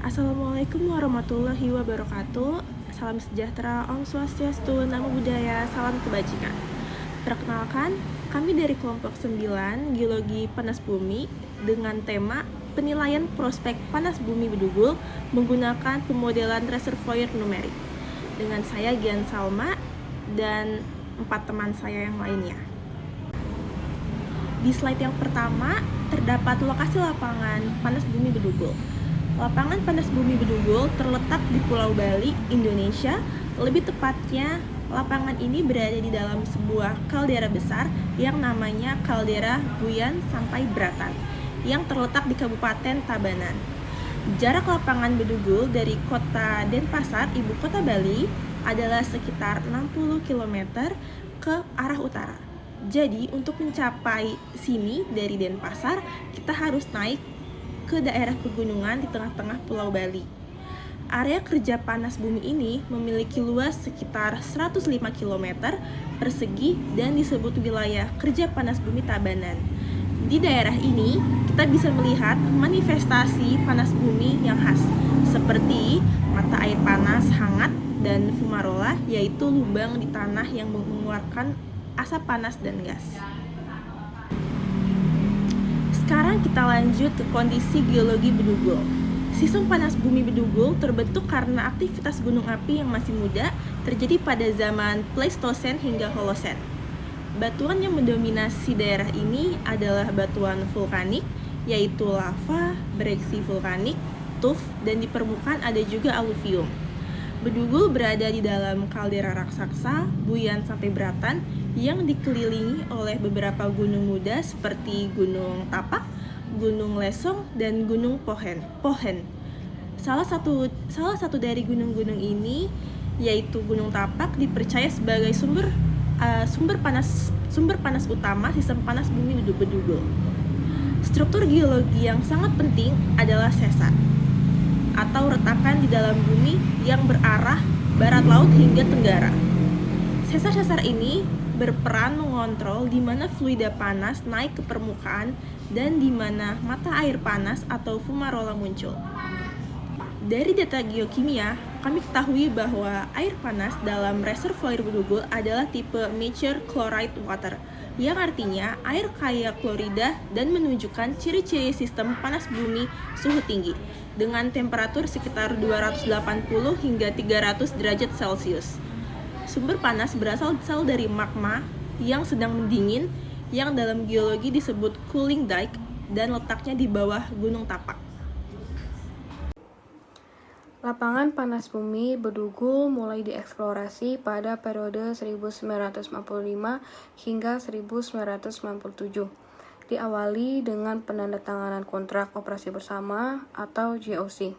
Assalamualaikum warahmatullahi wabarakatuh. Salam sejahtera, Om Swastiastu, Namo Buddhaya, salam kebajikan. Perkenalkan, kami dari kelompok 9 Geologi Panas Bumi dengan tema penilaian prospek panas bumi Bedugul menggunakan pemodelan reservoir numerik. Dengan saya Gian Salma dan 4 teman saya yang lainnya. Di slide yang pertama terdapat lokasi lapangan panas bumi Bedugul. Lapangan panas bumi Bedugul terletak di Pulau Bali, Indonesia. Lebih tepatnya, lapangan ini berada di dalam sebuah kaldera besar yang namanya Kaldera Buyan sampai Bratan, yang terletak di Kabupaten Tabanan. Jarak lapangan Bedugul dari kota Denpasar, ibu kota Bali, adalah sekitar 60 km ke arah utara. Jadi, untuk mencapai sini dari Denpasar, kita harus naik ke daerah pegunungan di tengah-tengah Pulau Bali. Area kerja panas bumi ini memiliki luas sekitar 105 km persegi dan disebut wilayah kerja panas bumi Tabanan. Di daerah ini, kita bisa melihat manifestasi panas bumi yang khas, seperti mata air panas hangat dan fumarola, yaitu lubang di tanah yang mengeluarkan asap panas dan gas. Sekarang kita lanjut ke kondisi geologi Bedugul. Sistem panas bumi Bedugul terbentuk karena aktivitas gunung api yang masih muda terjadi pada zaman Pleistosen hingga Holosen. Batuan yang mendominasi daerah ini adalah batuan vulkanik, yaitu lava, bereaksi vulkanik, tuff, dan di permukaan ada juga aluvium. Bedugul berada di dalam kaldera raksasa, Buyan sampai Bratan, yang dikelilingi oleh beberapa gunung muda seperti Gunung Tapak, Gunung Lesong, dan Gunung Pohen. Salah satu dari gunung-gunung ini, yaitu Gunung Tapak, dipercaya sebagai sumber panas utama sistem panas bumi Bedugul. Struktur geologi yang sangat penting adalah sesar atau retakan di dalam bumi yang berarah barat laut hingga tenggara. Sesar-sesar ini berperan mengontrol di mana fluida panas naik ke permukaan dan di mana mata air panas atau fumarola muncul. Dari data geokimia, kami ketahui bahwa air panas dalam reservoir Bedugul adalah tipe mature chloride water, yang artinya air kaya klorida dan menunjukkan ciri-ciri sistem panas bumi suhu tinggi dengan temperatur sekitar 280 hingga 300 derajat Celcius. Sumber panas berasal dari magma yang sedang mendingin yang dalam geologi disebut cooling dike dan letaknya di bawah Gunung Tapak. Lapangan panas bumi Bedugul mulai dieksplorasi pada periode 1945 hingga 1997. Diawali dengan penandatanganan kontrak operasi bersama atau JOC.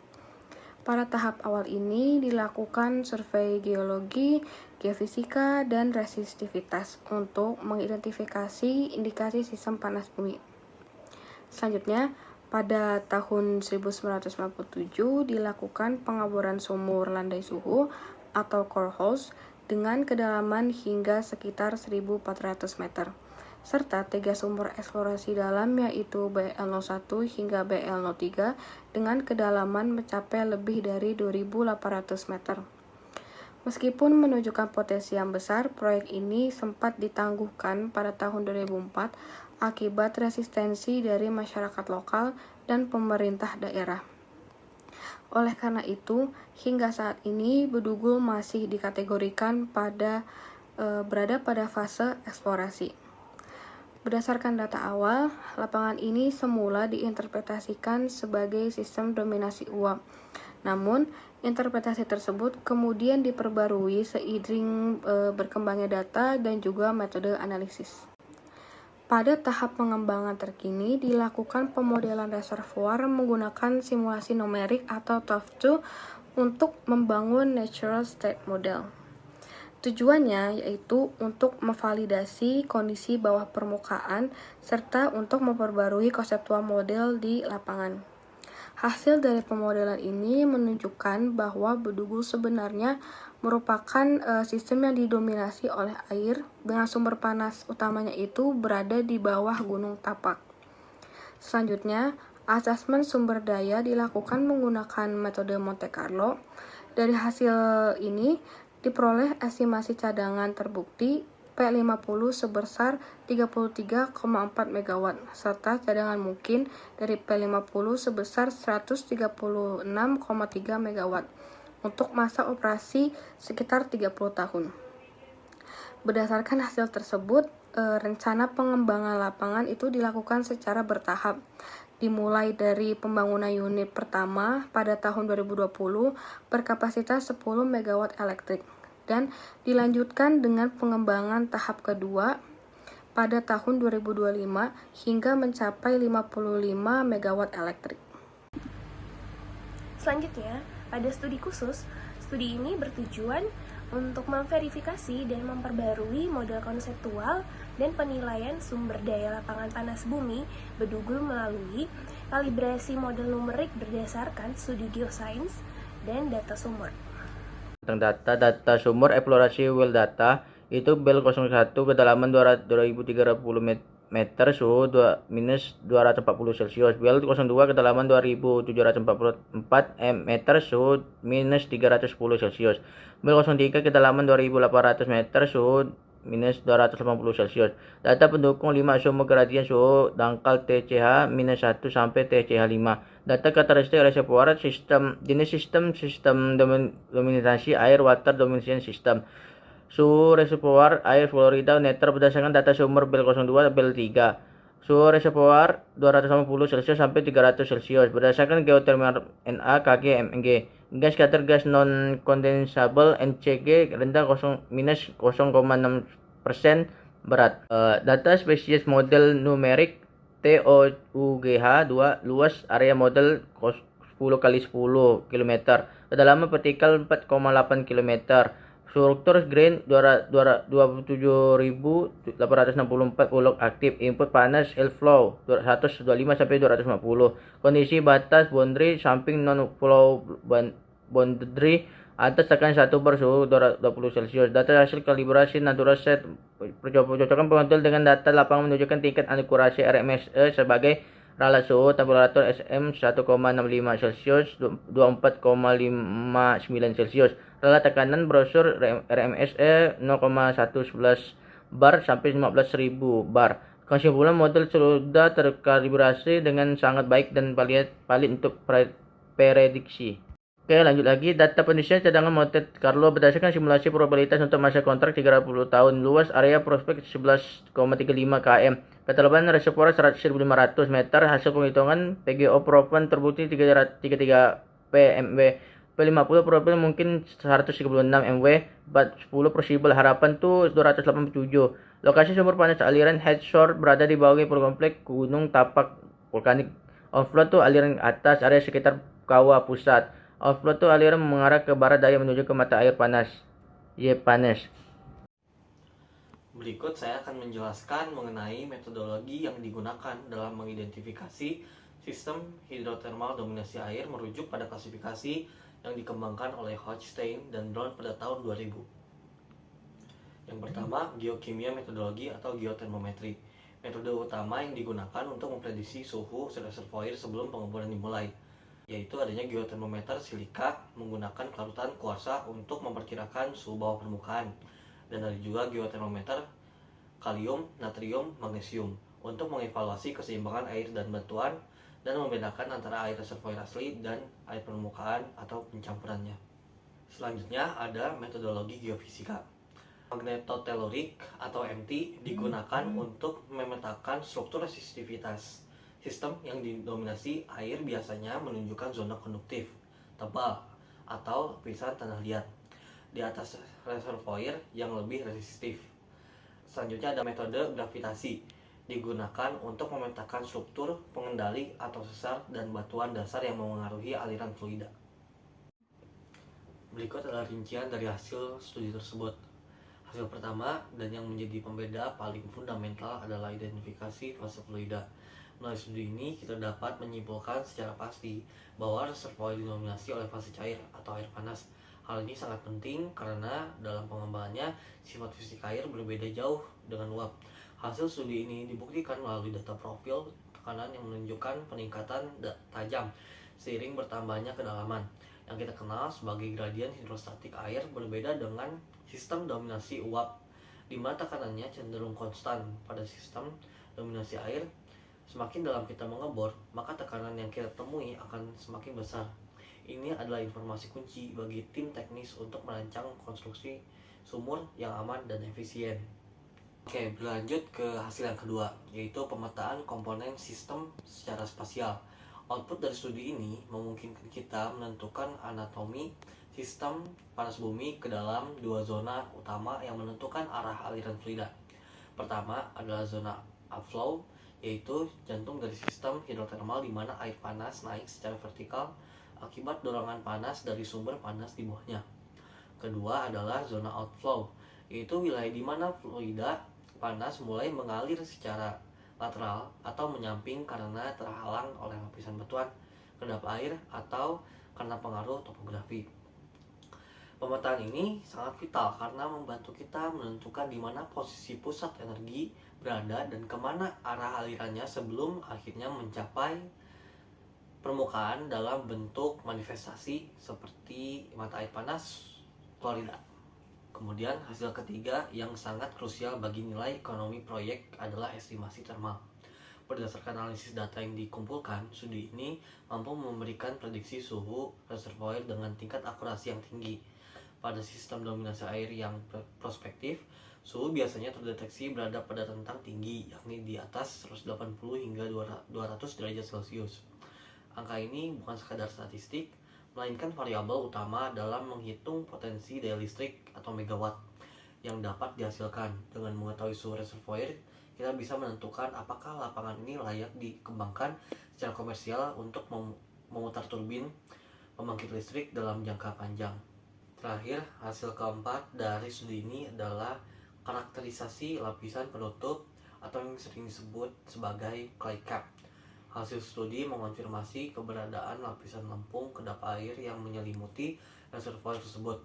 Pada tahap awal ini dilakukan survei geologi, geofisika, dan resistivitas untuk mengidentifikasi indikasi sistem panas bumi. Selanjutnya, pada tahun 1997 dilakukan pengaboran sumur landai suhu atau core holes dengan kedalaman hingga sekitar 1.400 meter, serta 3 sumber eksplorasi dalam yaitu BL01 hingga BL03 dengan kedalaman mencapai lebih dari 2.800 meter. Meskipun menunjukkan potensi yang besar, proyek ini sempat ditangguhkan pada tahun 2004 akibat resistensi dari masyarakat lokal dan pemerintah daerah. Oleh karena itu, hingga saat ini Bedugul masih dikategorikan berada pada fase eksplorasi. Berdasarkan data awal, lapangan ini semula diinterpretasikan sebagai sistem dominasi uap. Namun, interpretasi tersebut kemudian diperbarui seiring berkembangnya data dan juga metode analisis. Pada tahap pengembangan terkini dilakukan pemodelan reservoir menggunakan simulasi numerik atau TOF2 untuk membangun natural state model. Tujuannya yaitu untuk memvalidasi kondisi bawah permukaan serta untuk memperbarui konseptual model di lapangan. Hasil dari pemodelan ini menunjukkan bahwa Bedugul sebenarnya merupakan sistem yang didominasi oleh air dengan sumber panas utamanya itu berada di bawah Gunung Tapak. Selanjutnya, Asesmen sumber daya dilakukan menggunakan metode Monte Carlo. Dari hasil ini diperoleh estimasi cadangan terbukti P50 sebesar 33,4 MW serta cadangan mungkin dari P50 sebesar 136,3 MW untuk masa operasi sekitar 30 tahun. Berdasarkan hasil tersebut, rencana pengembangan lapangan itu dilakukan secara bertahap, dimulai dari pembangunan unit pertama pada tahun 2020 berkapasitas 10 MW elektrik dan dilanjutkan dengan pengembangan tahap kedua pada tahun 2025 hingga mencapai 55 MW elektrik. Selanjutnya, pada studi khusus, studi ini bertujuan untuk memverifikasi dan memperbarui model konseptual dan penilaian sumber daya lapangan panas bumi Bedugul melalui kalibrasi model numerik berdasarkan studi geosains dan data sumur. Tentang data sumur eksplorasi well data itu bel 01 kedalaman 2300 meter suhu minus 240 celcius, bel 02 kedalaman 2744 meter suhu minus 310 celcius, bel 03 kedalaman 2800 meter suhu minus 280 celcius. Data pendukung 5 sumur gradien suhu dangkal TCH minus 1 sampai TCH 5. Data karakteristik reservoir sistem, jenis sistem dominasi air water domination system. Suhu reservoir air Florida netter berdasarkan data sumber bel 02 bel 3. Suhu reservoir 280 Celcius sampai 300 Celcius berdasarkan geothermal Na Kg Mg. Gas cutter gas non condensable NCG rendah minus 0,6% berat. Data spesies model numerik TOUGH 2 luas area model 10 kali 10 km. Kedalaman vertikal 4,8 km. Struktur grain 27.864 bulog aktif. Input panas airflow 125 sampai 250. Kondisi batas boundary samping non flow boundary atas tekan 1 bar suhu 20 Celcius. Data hasil kalibrasi natural set percocokan pengontrol dengan data lapangan menunjukkan tingkat akurasi RMSE sebagai ralat suhu temperatur SM 1,65 Celcius 24,59 Celcius. Ralat tekanan brosur RMSE 0,111 bar sampai 15.000 bar. Kesimpulan model sudah terkalibrasi dengan sangat baik dan valid untuk prediksi. Oke, lanjut lagi. Data pendisian cadangan Monte Carlo berdasarkan simulasi probabilitas untuk masa kontrak 30 tahun. Luas area prospek 11,35 km. Ketebalan reservoir 100.500 meter. Hasil penghitungan PGO proven terbukti 33 PMW. P50 profil mungkin 136 MW. 40 possible harapan tuh 287. Lokasi sumber panas aliran headshore berada di bawah kompleks Gunung Tapak vulkanik. Onflow tuh aliran atas area sekitar kawah pusat. Outflow itu aliran mengarah ke barat daya menuju ke mata air panas. Panas. Berikut saya akan menjelaskan mengenai metodologi yang digunakan dalam mengidentifikasi sistem hidrotermal dominasi air merujuk pada klasifikasi yang dikembangkan oleh Hochstein dan Brown pada tahun 2000. Yang pertama, geokimia metodologi atau geotermometri. Metode utama yang digunakan untuk memprediksi suhu reservoir sebelum pengeboran dimulai, yaitu adanya geotermometer silika menggunakan larutan kuarsa untuk memperkirakan suhu bawah permukaan, dan ada juga geotermometer kalium, natrium, magnesium untuk mengevaluasi keseimbangan air dan batuan dan membedakan antara air reservoir asli dan air permukaan atau pencampurannya. Selanjutnya ada metodologi geofisika. Magnetotelurik atau MT digunakan untuk memetakan struktur resistivitas. Sistem yang didominasi air biasanya menunjukkan zona konduktif, tebal, atau lapisan tanah liat di atas reservoir yang lebih resistif. Selanjutnya ada metode gravitasi, digunakan untuk memetakan struktur, pengendali, atau sesar dan batuan dasar yang memengaruhi aliran fluida. Berikut adalah rincian dari hasil studi tersebut. Hasil pertama dan yang menjadi pembeda paling fundamental adalah identifikasi fase fluida. Melalui studi ini, kita dapat menyimpulkan secara pasti bahwa reservoir didominasi oleh fase cair atau air panas. Hal ini sangat penting karena dalam pengembangannya, sifat fisik air berbeda jauh dengan uap. Hasil studi ini dibuktikan melalui data profil tekanan yang menunjukkan peningkatan tajam seiring bertambahnya kedalaman, yang kita kenal sebagai gradien hidrostatik air, berbeda dengan sistem dominasi uap, di mana tekanannya cenderung konstan. Pada sistem dominasi air, semakin dalam kita mengebor, maka tekanan yang kita temui akan semakin besar. Ini adalah informasi kunci bagi tim teknis untuk merancang konstruksi sumur yang aman dan efisien. Oke, berlanjut ke hasil yang kedua, yaitu pemetaan komponen sistem secara spasial. Output dari studi ini memungkinkan kita menentukan anatomi sistem panas bumi ke dalam dua zona utama yang menentukan arah aliran fluida. Pertama adalah zona upflow, yaitu jantung dari sistem hidrotermal di mana air panas naik secara vertikal akibat dorongan panas dari sumber panas di bawahnya. Kedua adalah zona outflow, yaitu wilayah di mana fluida panas mulai mengalir secara lateral atau menyamping karena terhalang oleh lapisan batuan, kedap air, atau karena pengaruh topografi. Pemetaan ini sangat vital karena membantu kita menentukan di mana posisi pusat energi berada dan kemana arah alirannya sebelum akhirnya mencapai permukaan dalam bentuk manifestasi seperti mata air panas Florida. Kemudian hasil ketiga yang sangat krusial bagi nilai ekonomi proyek adalah estimasi termal. Berdasarkan analisis data yang dikumpulkan, studi ini mampu memberikan prediksi suhu reservoir dengan tingkat akurasi yang tinggi. Pada sistem dominasi air yang prospektif, suhu biasanya terdeteksi berada pada rentang tinggi, yakni di atas 180 hingga 200 derajat Celcius. Angka ini bukan sekadar statistik, melainkan variabel utama dalam menghitung potensi daya listrik atau megawatt yang dapat dihasilkan. Dengan mengetahui suhu reservoir, kita bisa menentukan apakah lapangan ini layak dikembangkan secara komersial untuk memutar turbin pembangkit listrik dalam jangka panjang. Terakhir, hasil keempat dari studi ini adalah karakterisasi lapisan penutup atau yang sering disebut sebagai clay cap. Hasil studi mengonfirmasi keberadaan lapisan lempung kedap air yang menyelimuti reservoir tersebut.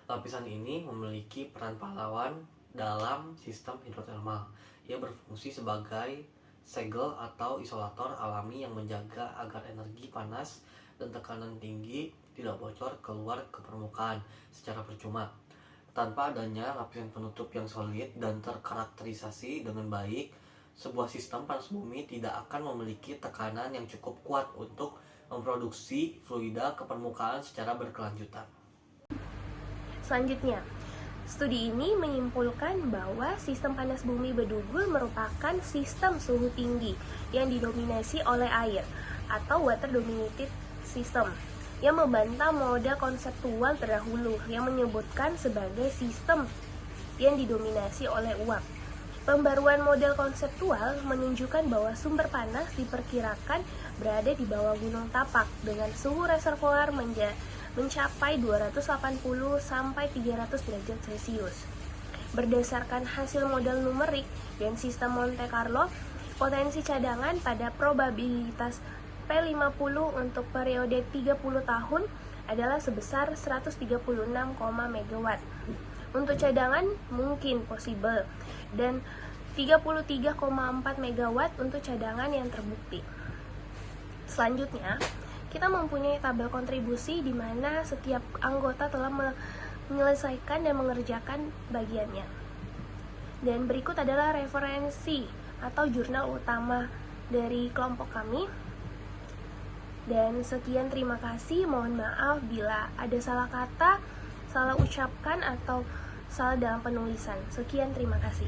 Lapisan ini memiliki peran pahlawan dalam sistem hidrotermal. Ia berfungsi sebagai segel atau isolator alami yang menjaga agar energi panas dan tekanan tinggi tidak bocor keluar ke permukaan secara percuma. Tanpa adanya lapisan penutup yang solid dan terkarakterisasi dengan baik, sebuah sistem panas bumi tidak akan memiliki tekanan yang cukup kuat untuk memproduksi fluida ke permukaan secara berkelanjutan. Selanjutnya, studi ini menyimpulkan bahwa sistem panas bumi Bedugul merupakan sistem suhu tinggi yang didominasi oleh air atau water dominated system, yang membantah model konseptual terdahulu yang menyebutkan sebagai sistem yang didominasi oleh uap. Pembaruan model konseptual menunjukkan bahwa sumber panas diperkirakan berada di bawah Gunung Tapak dengan suhu reservoir mencapai 280 sampai 300 derajat Celcius. Berdasarkan hasil model numerik dan sistem Monte Carlo, potensi cadangan pada probabilitas P50 untuk periode 30 tahun adalah sebesar 136, MW. Untuk cadangan mungkin possible dan 33,4 MW untuk cadangan yang terbukti. Selanjutnya, kita mempunyai tabel kontribusi di mana setiap anggota telah menyelesaikan dan mengerjakan bagiannya. Dan berikut adalah referensi atau jurnal utama dari kelompok kami. Dan sekian, terima kasih. Mohon maaf bila ada salah kata, salah ucapkan, atau salah dalam penulisan. Sekian, terima kasih.